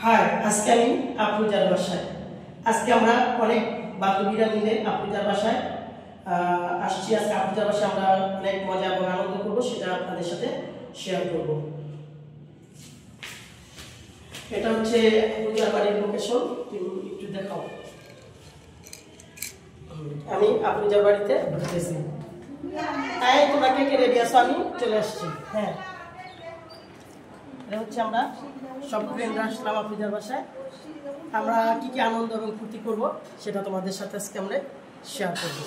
High, আজকে আমি আফরোজার বাসায়। আজকে আমরা অনেক বান্ধবীরা মিলে আফরোজার বাসায় আসছি। আজকে আফরোজার বাসায় আমরা অনেক মজা এবং আনন্দ করবো, সেটা আপনাদের সাথে শেয়ার করব। এটা হচ্ছে আফরোজার বাড়ির লোকেশন, তুমি একটু দেখাও। আমি আফরোজার বাড়িতে ঢুকতেছি। তাই তোমরা কে কে রেডি আছো? আমি চলে আসছি। হ্যাঁ, এটা হচ্ছে আমরা সব ফ্রেন্ডরা আসলাম আফরোজার বাসায়। আমরা কি কি আনন্দ এবং ফুর্তি করবো সেটা তোমাদের সাথে আজকে আমরা শেয়ার করব।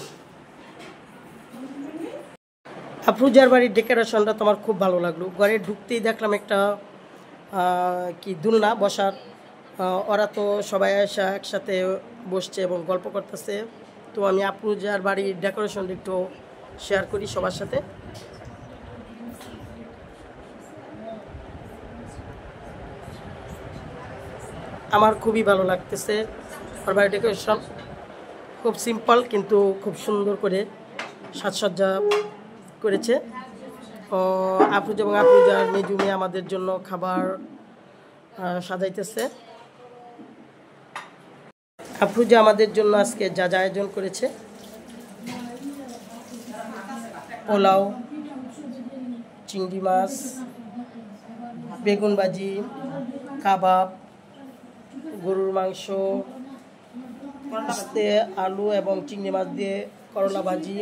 আফরোজার বাড়ির ডেকোরেশনটা তোমার খুব ভালো লাগলো। ঘরে ঢুকতেই দেখলাম একটা কি দুলনা বসার। ওরা তো সবাই এসে একসাথে বসছে এবং গল্প করতেছে। তো আমি আফরোজার বাড়ির ডেকোরেশনটা একটু শেয়ার করি সবার সাথে। আমার খুবই ভালো লাগতেছে। ওর বাড়ির ডেকোরেশন খুব সিম্পল কিন্তু খুব সুন্দর করে সাজসজ্জা করেছে। আফরোজা এবং আফরোজার মেজু মেয়ে আমাদের জন্য খাবার সাজাইতেছে। আফরোজা আমাদের জন্য আজকে যা যা আয়োজন করেছে, পোলাও, চিংড়ি মাছ, বেগুন ভাজি, কাবাব, গরুর মাংস, আলু এবং চিংড়ি মাছ দিয়ে করলা ভাজি।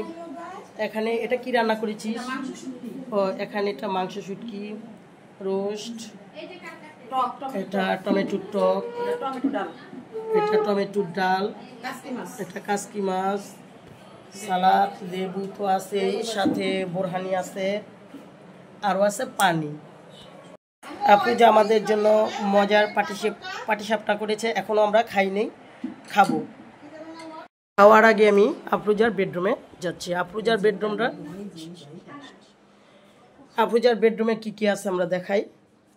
এখানে এটা কি রান্না করেছিস? ও, এখানে এটা মাংস শুটকি, রোস্ট, এটা টমেটোর টক, এটা টমেটোর ডাল, এটা কাসকি মাছ, সালাদ, লেবু তো আছেই, সাথে বোরহানি আছে, আরও আছে পানি। আফরোজা আমাদের জন্য মজার পাটিসাপটা করেছে। এখনো আমরা খাই নেই, খাবো। খাওয়ার আগে আমি আফরোজার বেডরুমে যাচ্ছি। আফরোজার বেডরুমে কি কি আছে আমরা দেখাই।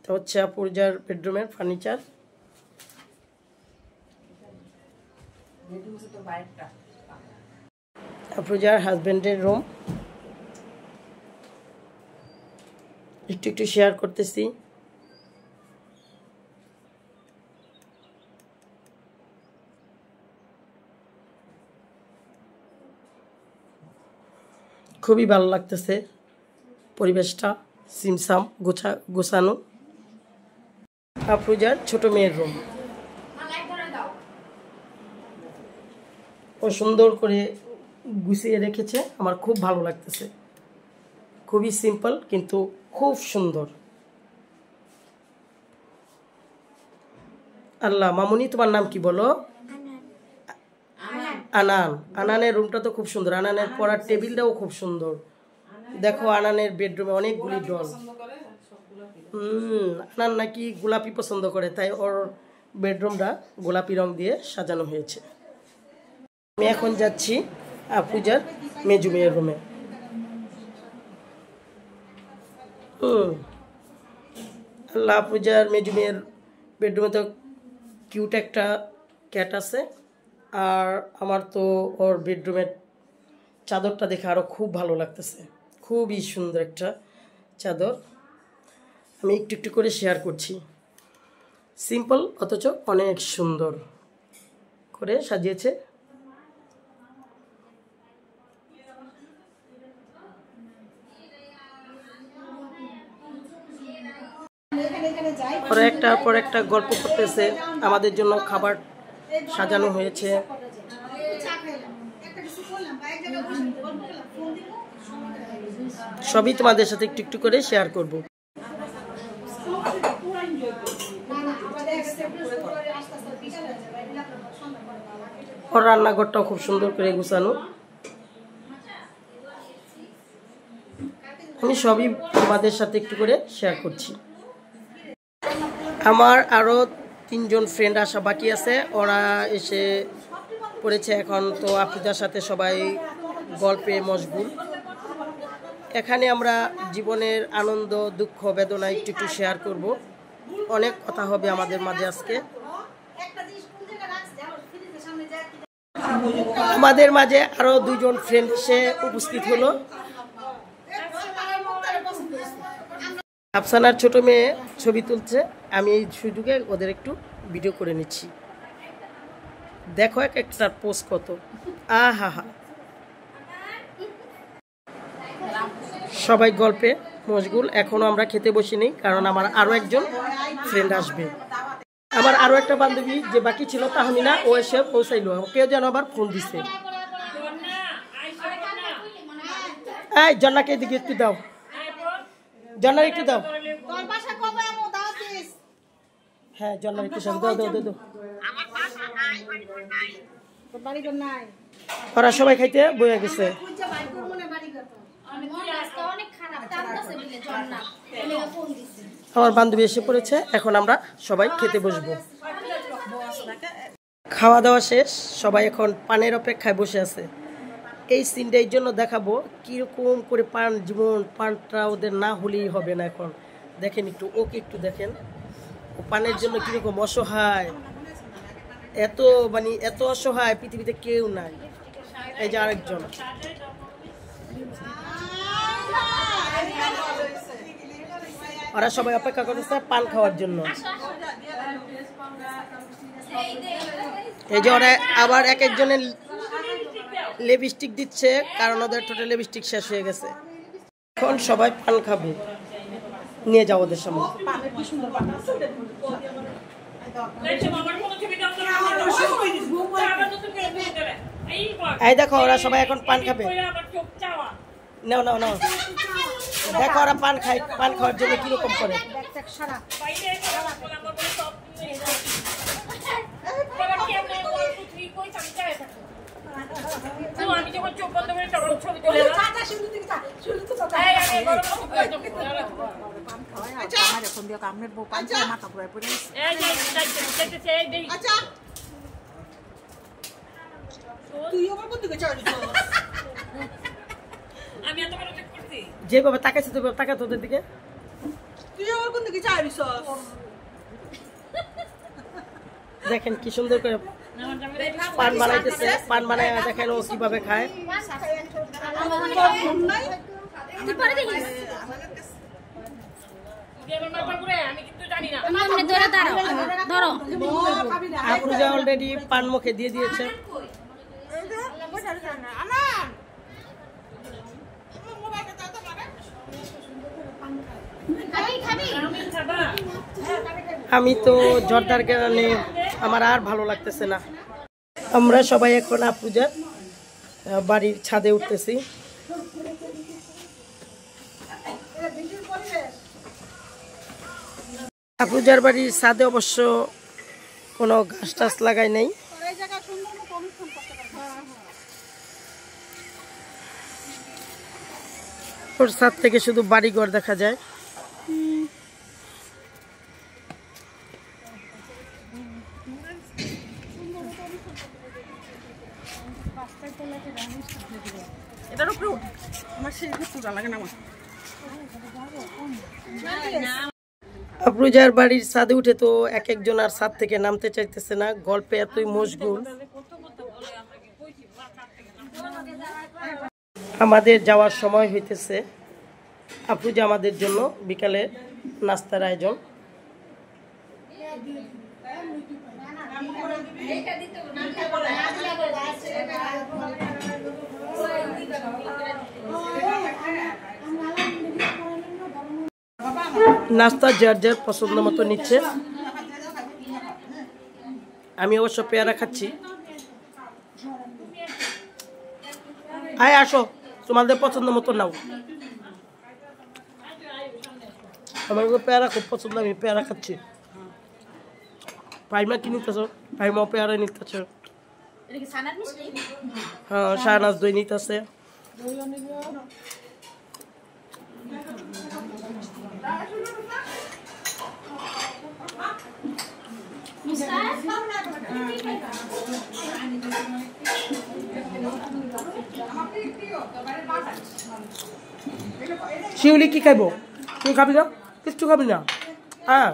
তো হচ্ছে আফরোজার বেডরুমের ফার্নিচার। আফরোজার হাজবেন্ডের রুম একটু একটু শেয়ার করতেছি। খুবই ভালো লাগতেছে পরিবেশটা, সিমসাম গোছানো। আফরোজার ছোট মেয়ের রুম, ও সুন্দর করে গুছিয়ে রেখেছে, আমার খুব ভালো লাগতেছে। খুবই সিম্পল কিন্তু খুব সুন্দর। আল্লাহ, মামুনি তোমার নাম কি বলো? আনান। আনানের রুমটা তো খুব সুন্দর। আনানের পড়ার টেবিলটাও খুব সুন্দর। দেখো আনানের বেডরুমে অনেকগুলি ডল। আনান নাকি গোলাপি পছন্দ করে, তাই ওর বেডরুমটা গোলাপি রং দিয়ে সাজানো হয়েছে। আমি এখন যাচ্ছি আফরোজার মেজু মেয়ের রুমে। আল্লাহ, আফরোজার মেজু মেয়ের বেডরুমে তো কিউট একটা ক্যাট আছে। আর আমার তো ওর বেডরুমের চাদরটা দেখে আরও খুব ভালো লাগতেছে। খুবই সুন্দর একটা চাদর। আমি একটু একটু করে শেয়ার করছি। সিম্পল অথচ অনেক সুন্দর করে সাজিয়েছে। পরে একটার পর একটা গল্প করতেছে। আমাদের জন্য খাবার সাজানো হয়েছে। সবই তোমাদের সাথে একটু একটু করে শেয়ার করব। ওর রান্নাঘরটাও খুব সুন্দর করে গুছানো। আমি সবই তোমাদের সাথে একটু করে শেয়ার করছি। আমার আরও 3 জন ফ্রেন্ড আসা বাকি আছে, ওরা এসে পড়েছে এখন। তো আফরোজার সাথে সবাই গল্পে মশগুল। এখানে আমরা জীবনের আনন্দ, দুঃখ, বেদনা একটু একটু শেয়ার করব। অনেক কথা হবে আমাদের মাঝে আজকে। আমাদের মাঝে আরও 2 জন ফ্রেন্ড এসে উপস্থিত হলো। আফসানার ছোট মেয়ে ছবি তুলছে, আমি এই সুযোগে ওদের একটু ভিডিও করে নিচ্ছি। দেখো এক একটার পোস্ট কত, আহা হা। সবাই গল্পে মশগুল, এখনো আমরা খেতে বসিনি, কারণ আমার আরো একজন ফ্রেন্ড আসবে। আমার আরো একটা বান্ধবী যে বাকি ছিল তাহমিনা, ও এসে পৌঁছাইলো, কেউ যেন আবার ফোন দিছে। এই জন্নাকে এদিকে একটু দাও, জন্নার একটু দাও। হ্যাঁ জন্নার একটু দাও, দাও দাও দাও। ওরা সবাই খাইতে বইয়া গেছে। আমার বান্ধবী এসে পড়েছে, এখন আমরা সবাই খেতে বসবো। খাওয়া দাওয়া শেষ, সবাই এখন পানের অপেক্ষায় বসে আছে। এই সিনটা এই জন্য দেখাবো কিরকম করে পান, জীবন পানটা ওদের না হলেই হবে না। এখন দেখেন একটু, ওকে একটু দেখেন, ও পানের জন্য কিরকম অসহায়, এত মানে এত অসহায় পৃথিবীতে কেউ নাই। এই যে আরেকজন, ওরা সবাই অপেক্ষা করতেছে পান খাওয়ার জন্য। এই যে ওরা আবার এক একজনের লিপস্টিক দিচ্ছে, কারণ ওদের টোটাল লিপস্টিক শেষ হয়ে গেছে। এখন সবাই পান খাবে, নিয়ে যাও ওদের সামনে। এই দেখো ওরা সবাই এখন পান খাবে, নাও নাও নাও। দেখো ওরা পান খায়, পান খাওয়ার জন্য কিরকম করে। যেভাবে তাকাইছে তো তাকা তোদের দিকে। দেখেন কি সুন্দর করে পান বানাইতেছে, পান বানায় দেখেন ও কিভাবে খায়। আফরোজা অলরেডি পান মুখে দিয়ে দিয়েছে। আমি তো জর্দার কারণে আমার আর ভালো লাগতেছে না। আমরা সবাই এখন আফরোজার বাড়ির ছাদে উঠতেছি। আফরোজার বাড়ির ছাদে অবশ্য কোনো গাছ টাছ লাগাই নাই, ওর ছাদ থেকে শুধু বাড়িঘর দেখা যায়। আফরোজার বাড়ির ছাদে উঠে তো এক একজন আর ছাদ থেকে নামতে চাইতেছে না, গল্পে এতই মশগুল। আমাদের যাওয়ার সময় হইতেছে। আফরোজা আমাদের জন্য বিকালে নাস্তার আয়োজন। নাস্তা যার যার পছন্দ মতো নিচ্ছে। আমি অবশ্য পেয়ারা খাচ্ছি। আয় আসো, তোমাদের পছন্দ মতো নাও। আমার পেয়ারা খুব পছন্দ, আমি পেয়ারা খাচ্ছি। পাইমা কি নিতেছ? পাইমাও পেয়ারা নিতেছ। হ্যাঁ শাহনাজ দই নিতেছে। শিউলি কি খাইব? তুই খাবি না? কিচ্ছু খাবি না? হ্যাঁ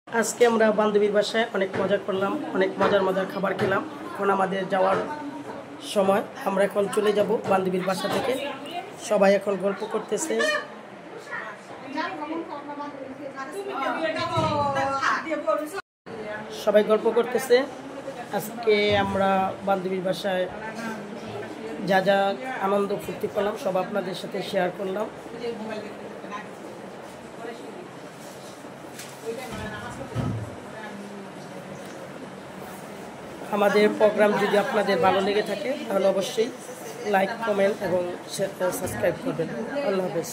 আজকে আমরা বান্ধবীর বাসায় অনেক মজা করলাম, অনেক মজার খাবার খেলাম। এখন আমাদের যাওয়ার সময়, আমরা এখন চলে যাব বান্ধবীর বাসা থেকে। সবাই এখন গল্প করতেছে। সবাই গল্প করতেছে। আজকে আমরা বান্ধবীর বাসায় যা যা আনন্দ ফুর্তি করলাম সব আপনাদের সাথে শেয়ার করলাম। আমাদের প্রোগ্রাম যদি আপনাদের ভালো লেগে থাকে তাহলে অবশ্যই লাইক, কমেন্ট এবং সাবস্ক্রাইব করবেন। আল্লাহ হাফেজ।